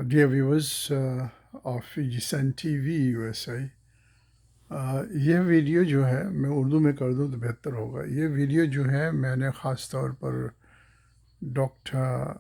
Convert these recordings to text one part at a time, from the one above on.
Dear viewers of GSAN TV USA, یہ video جو ہے میں اردو میں کر دوں تو بہتر ہوگا. یہ ویڈیو جو ہے میں نے خاص طور پر ڈاکٹر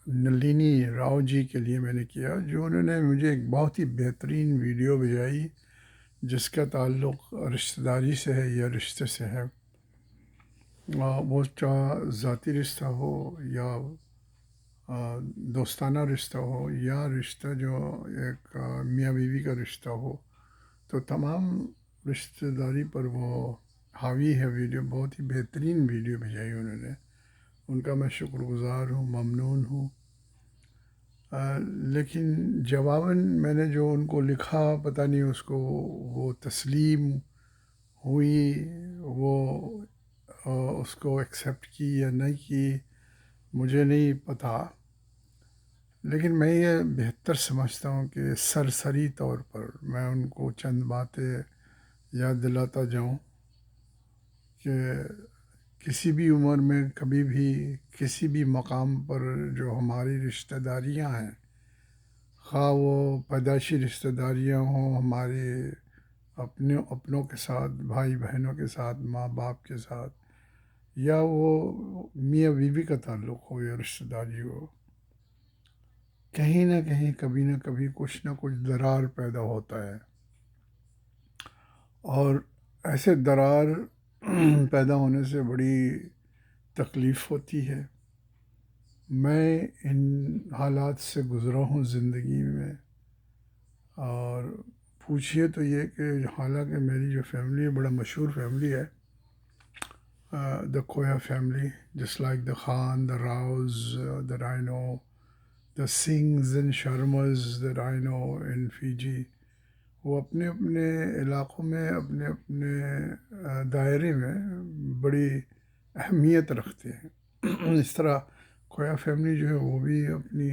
نلینی راؤ جی کے لیے میں نے کیا، جو انہوں نے مجھے ایک بہت ہی بہترین ویڈیو بھیجائی جس کا تعلق رشتہ داری سے ہے یا رشتے سے ہے. وہ چاہے ذاتی رشتہ ہو یا دوستانہ رشتہ ہو یا رشتہ جو ایک میاں بیوی کا رشتہ ہو، تو تمام رشتہ داری پر وہ حاوی ہے. ویڈیو بہت ہی بہترین ویڈیو بھیجائی انہوں نے، ان کا میں شکر گزار ہوں، ممنون ہوں. لیکن جواباً میں نے جو ان کو لکھا، پتہ نہیں اس کو وہ تسلیم ہوئی، وہ اس کو ایکسیپٹ کی یا نہیں کی، مجھے نہیں پتہ. لیکن میں یہ بہتر سمجھتا ہوں کہ سرسری طور پر میں ان کو چند باتیں یاد دلاتا جاؤں کہ کسی بھی عمر میں کبھی بھی کسی بھی مقام پر جو ہماری رشتہ داریاں ہیں، خواہ وہ پیدائشی رشتہ داریاں ہوں ہمارے اپنوں کے ساتھ، بھائی بہنوں کے ساتھ، ماں باپ کے ساتھ، یا وہ میاں بیوی کا تعلق ہو یا رشتہ داری ہو، کہیں نہ کہیں کبھی نہ کبھی کچھ نہ کچھ درار پیدا ہوتا ہے. اور ایسے درار پیدا ہونے سے بڑی تکلیف ہوتی ہے. میں ان حالات سے گزرا ہوں زندگی میں، اور پوچھیے تو یہ کہ حالانکہ میری جو فیملی ہے بڑا مشہور فیملی ہے، دا کویا فیملی، جس like the Khan, the راؤز that I know, the Singhs and Sharmas that I know in Fiji. وہ اپنے اپنے علاقوں میں اپنے اپنے دائرے میں بڑی اہمیت رکھتے ہیں. اس طرح کویا فیملی جو ہے وہ بھی اپنی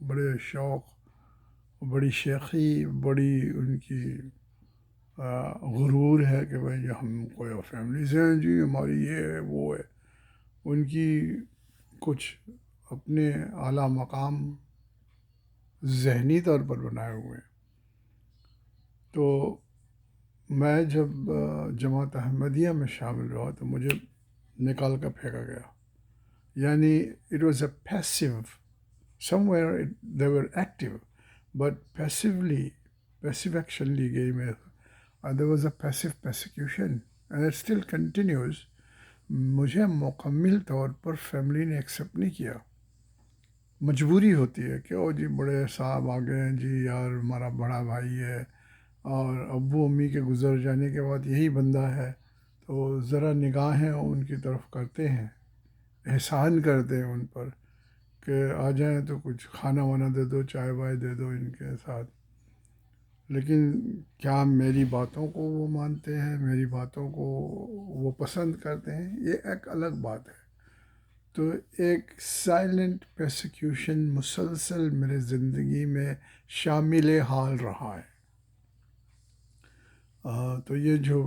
بڑے شوق، بڑی شیخی، بڑی ان کی غرور ہے کہ بھائی ہم کویا فیملی سے ہیں جی، ہماری یہ ہے وہ ہے. ان کی کچھ اپنے اعلیٰ مقام ذہنی طور پر بنائے ہوئے ہیں. تو میں جب جماعت احمدیہ میں شامل ہوا تو مجھے نکال کر پھینکا گیا. یعنی it was a passive, some where they were active but passive action لی گئی. میں there was a passive persecution and it still continues. مجھے مکمل طور پر فیملی نے ایکسیپٹ نہیں کیا. مجبوری ہوتی ہے کہ او جی بڑے صاحب آ گئے ہیں جی، یار ہمارا بڑا بھائی ہے اور ابو امی کے گزر جانے کے بعد یہی بندہ ہے، تو ذرا نگاہیں ان کی طرف کرتے ہیں، احسان کرتے ہیں ان پر کہ آ جائیں تو کچھ کھانا وانا دے دو، چائے وائے دے دو ان کے ساتھ. لیکن کیا میری باتوں کو وہ مانتے ہیں، میری باتوں کو وہ پسند کرتے ہیں، یہ ایک الگ بات ہے. تو ایک سائلنٹ پرسیکیوشن مسلسل میرے زندگی میں شامل حال رہا ہے. تو یہ جو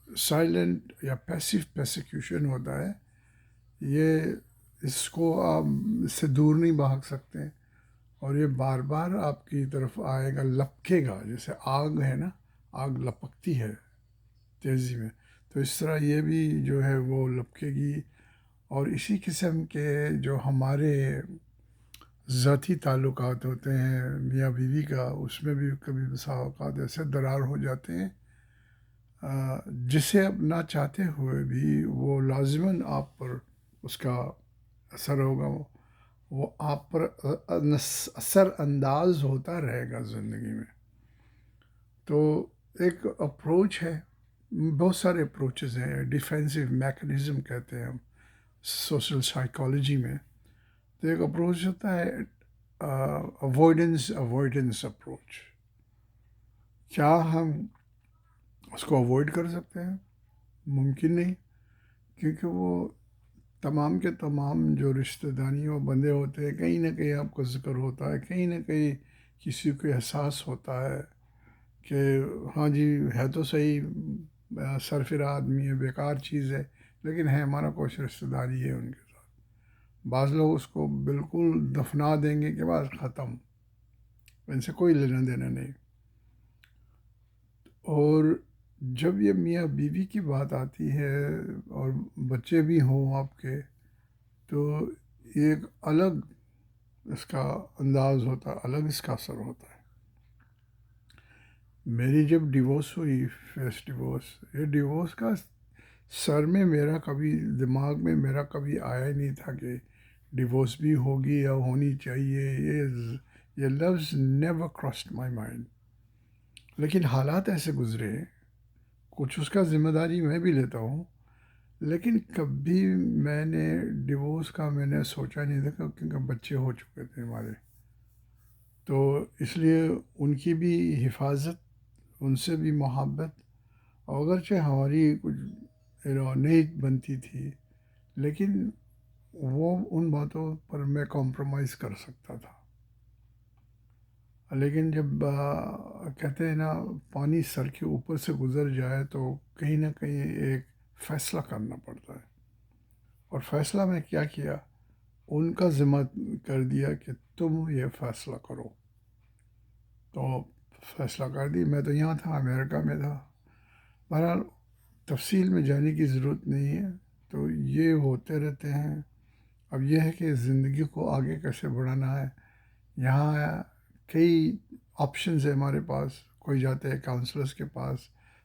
سائلنٹ یا پیسو پرسیکیوشن ہوتا ہے، یہ اس کو آپ اس سے دور نہیں بھاگ سکتے، اور یہ بار بار آپ کی طرف آئے گا، لپکے گا. جیسے آگ ہے نا، آگ لپکتی ہے تیزی میں، تو اس طرح یہ بھی جو ہے وہ لپکے گی. اور اسی قسم کے جو ہمارے ذاتی تعلقات ہوتے ہیں میاں بیوی کا، اس میں بھی کبھی بسا اوقات ایسے درار ہو جاتے ہیں جسے اب نہ چاہتے ہوئے بھی وہ لازماً آپ پر اس کا اثر ہوگا، وہ آپ پر اثر انداز ہوتا رہے گا زندگی میں. تو ایک اپروچ ہے، بہت سارے اپروچز ہیں. ڈیفینسو میکنزم کہتے ہیں ہم سوشل سائیکالوجی میں. تو ایک اپروچ ہوتا ہے اوائڈنس اپروچ. کیا ہم اس کو اوائڈ کر سکتے ہیں؟ ممکن نہیں، کیونکہ وہ تمام کے تمام جو رشتہ داریوں بندے ہوتے ہیں، کہیں نہ کہیں آپ کا ذکر ہوتا ہے، کہیں نہ کہیں کسی کو احساس ہوتا ہے کہ ہاں جی ہے تو صحیح سرفراہ آدمی ہے، بیکار چیز ہے، لیکن ہے ہمارا کچھ رشتہ داری ہے ان کے ساتھ. بعض لوگ اس کو بالکل دفنا دیں گے کہ بس ختم. ان سے کوئی لینا دینا نہیں. اور جب یہ میاں بیوی کی بات آتی ہے اور بچے بھی ہوں آپ کے، تو ایک الگ اس کا انداز ہوتا ہے، الگ اس کا اثر ہوتا ہے. میری جب ڈیورس ہوئی، فرسٹ ڈیورس، یہ ڈیورس کا سر میں میرا کبھی، دماغ میں میرا کبھی آیا ہی نہیں تھا کہ ڈیورس بھی ہوگی یا ہونی چاہیے. یہ لفظ نیور کراسڈ مائی مائنڈ. لیکن حالات ایسے گزرے، کچھ اس کا ذمہ داری میں بھی لیتا ہوں، لیکن کبھی میں نے ڈیورس کا میں نے سوچا نہیں تھا، کیونکہ بچے ہو چکے تھے ہمارے. تو اس لیے ان کی بھی حفاظت، ان سے بھی محبت، اگرچہ ہماری کچھ نہیں بنتی تھی، لیکن وہ ان باتوں پر میں کمپرومائز کر سکتا تھا. لیکن جب کہتے ہیں نا پانی سر کے اوپر سے گزر جائے تو کہیں نہ کہیں ایک فیصلہ کرنا پڑتا ہے. اور فیصلہ میں کیا کیا، ان کا ذمہ کر دیا کہ تم یہ فیصلہ کرو. تو فیصلہ کر دی. میں تو یہاں تھا، امریکہ میں تھا. بہرحال تفصیل میں جانے کی ضرورت نہیں ہے. تو یہ ہوتے رہتے ہیں. اب یہ ہے کہ زندگی کو آگے کیسے بڑھانا ہے. یہاں کئی آپشنز ہیں ہمارے پاس. کوئی جاتے ہیں کاؤنسلرس کے پاس،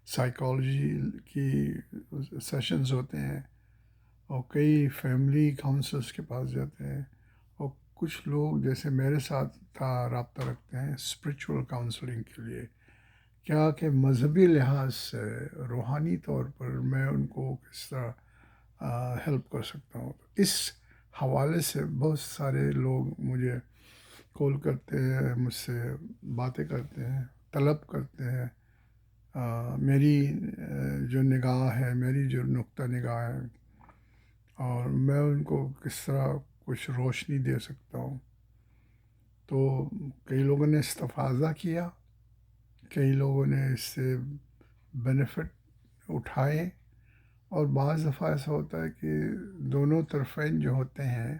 سائیکالوجی کی سیشنز ہوتے ہیں، اور کئی فیملی کاؤنسلرس کے پاس جاتے ہیں، اور کچھ لوگ جیسے میرے ساتھ تھا رابطہ رکھتے ہیں اسپریچول کاؤنسلنگ کے لیے. کیا کہ مذہبی لحاظ سے، روحانی طور پر میں ان کو کس طرح ہیلپ کر سکتا ہوں. اس حوالے سے بہت سارے لوگ مجھے کال کرتے ہیں، مجھ سے باتیں کرتے ہیں، طلب کرتے ہیں. میری جو نگاہ ہے، میری جو نقطہ نگاہ ہے، اور میں ان کو کس طرح کچھ روشنی دے سکتا ہوں. تو کئی لوگوں نے استفادہ کیا، کئی لوگوں نے اس سے بینیفٹ اٹھائے، اور بعض دفعہ ایسا ہوتا ہے کہ دونوں طرفین جو ہوتے ہیں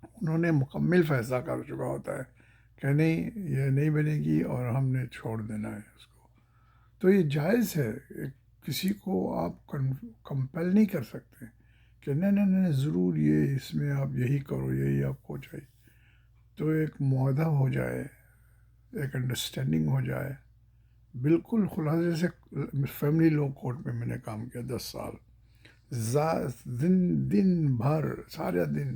انہوں نے مکمل فیصلہ کر چکا ہوتا ہے کہ نہیں یہ نہیں بنے گی اور ہم نے چھوڑ دینا ہے اس کو. تو یہ جائز ہے. کسی کو آپ کمپیل نہیں کر سکتے کہ نہیں نہیں نہیں ضرور یہ اس میں آپ یہی کرو، یہی آپ کو چاہیے. تو ایک معاہدہ ہو جائے، ایک انڈرسٹینڈنگ ہو جائے. بالکل خلاصے سے فیملی لاء کورٹ میں نے کام کیا 10 سال. دن بھر سارا دن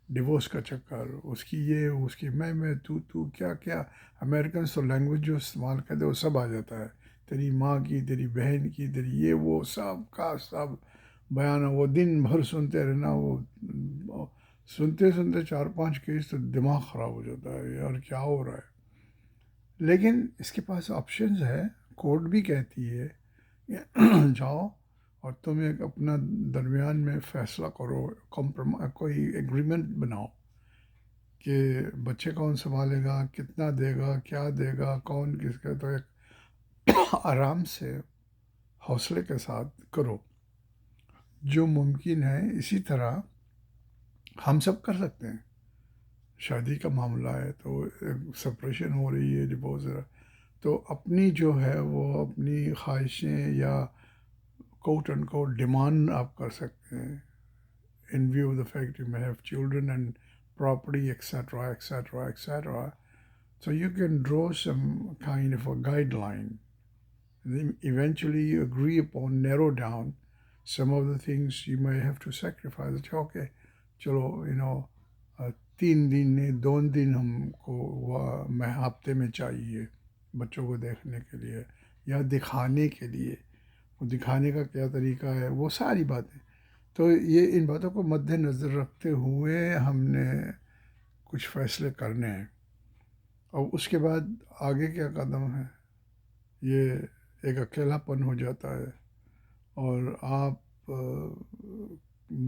ڈیورس کا چکر، اس کی یہ، اس کی میں تو کیا کیا. امریکنس تو لینگویج جو استعمال کرتے وہ سب آ جاتا ہے، تیری ماں کی، تیری بہن کی، تیری یہ وہ سب کا سب بیان. وہ دن بھر سنتے رہنا. وہ سنتے سنتے 4-5 کیس تو دماغ خراب ہو جاتا ہے، یار کیا ہو رہا ہے. لیکن اس کے پاس آپشنز ہے. کورٹ بھی کہتی ہے جاؤ اور تم ایک اپنا درمیان میں فیصلہ کرو، کوئی ایگریمنٹ بناؤ کہ بچے کون سنبھالے گا، کتنا دے گا، کیا دے گا، کون کس کا. تو ایک آرام سے حوصلے کے ساتھ کرو جو ممکن ہے. اسی طرح ہم سب کر سکتے ہیں. شادی کا معاملہ ہے تو سپریشن ہو رہی ہے، ڈیورس ہے، تو اپنی جو ہے وہ اپنی خواہشیں یا کوٹ اینڈ کوٹ ڈیمانڈ آپ کر سکتے ہیں. in view of the fact you may have children and property, etc., etc., etc. So you can draw some kind of a guideline. Then eventually you agree upon, narrow down some of the things you may have to sacrifice. Okay, چلو 3 دن 2 دن ہم کو میں ہفتے میں چاہیے بچوں کو دیکھنے کے لیے یا دکھانے کے لیے. وہ دکھانے کا کیا طریقہ ہے، وہ ساری باتیں. تو یہ ان باتوں کو مد نظر رکھتے ہوئے ہم نے کچھ فیصلے کرنے ہیں. اور اس کے بعد آگے کیا قدم ہے، یہ ایک اکیلا پن ہو جاتا ہے. اور آپ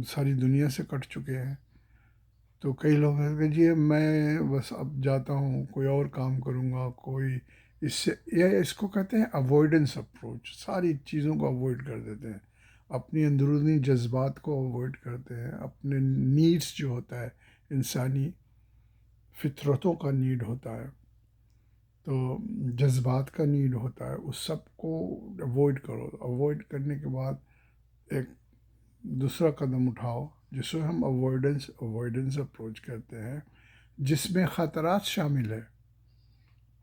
ساری دنیا سے کٹ چکے ہیں. تو کئی لوگ ہیں کہ جی میں بس اب جاتا ہوں، کوئی اور کام کروں گا، کوئی اس سے، یہ اس کو کہتے ہیں اوائڈنس اپروچ. ساری چیزوں کو اوائڈ کر دیتے ہیں، اپنی اندرونی جذبات کو اوائڈ کرتے ہیں. اپنے نیڈس جو ہوتا ہے، انسانی فطرتوں کا نیڈ ہوتا ہے، تو جذبات کا نیڈ ہوتا ہے، اس سب کو اوائڈ کرو. اوائڈ کرنے کے بعد ایک دوسرا قدم اٹھاؤ جس کو ہم اوائڈنس اپروچ کہتے ہیں، جس میں خطرات شامل ہے.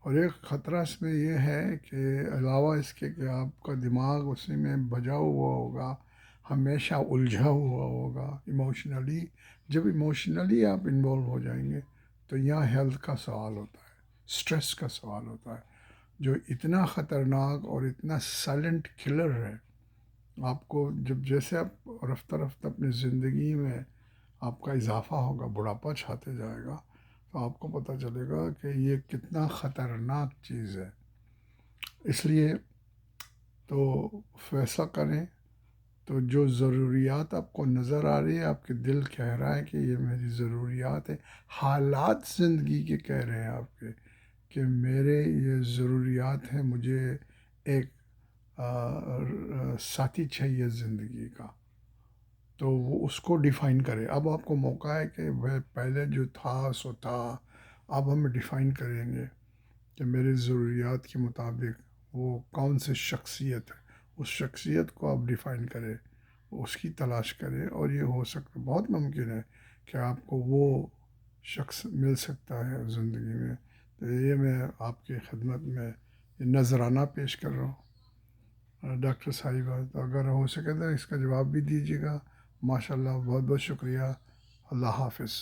اور ایک خطرہ اس میں یہ ہے کہ علاوہ اس کے کہ آپ کا دماغ اسی میں بجا ہوا ہوگا، ہمیشہ الجھا ہوا ہوگا ایموشنلی. جب ایموشنلی آپ انوالو ہو جائیں گے تو یہاں ہیلتھ کا سوال ہوتا ہے، سٹریس کا سوال ہوتا ہے، جو اتنا خطرناک اور اتنا سائلنٹ کلر ہے. آپ کو جب جیسے آپ رفتہ رفتہ اپنی زندگی میں آپ کا اضافہ ہوگا، بڑھاپا چھاتے جائے گا، تو آپ کو پتہ چلے گا کہ یہ کتنا خطرناک چیز ہے. اس لیے تو فیصلہ کریں تو جو ضروریات آپ کو نظر آ رہی ہے، آپ کے دل کہہ رہا ہے کہ یہ میری ضروریات ہے، حالات زندگی کے کہہ رہے ہیں آپ کے کہ میرے یہ ضروریات ہیں، مجھے ایک ساتھی چاہیے زندگی کا، تو وہ اس کو ڈیفائن کرے. اب آپ کو موقع ہے کہ وہ پہلے جو تھا سو تھا، اب ہم ڈیفائن کریں گے کہ میری ضروریات کے مطابق وہ کون سی شخصیت ہے. اس شخصیت کو آپ ڈیفائن کریں، اس کی تلاش کریں، اور یہ ہو سکتا بہت ممکن ہے کہ آپ کو وہ شخص مل سکتا ہے زندگی میں. تو یہ میں آپ کی خدمت میں یہ نذرانہ پیش کر رہا ہوں. ڈاکٹر صاحبہ تو اگر ہو سکے تو اس کا جواب بھی دیجیے گا. ماشاء اللہ، بہت بہت شکریہ. اللہ حافظ.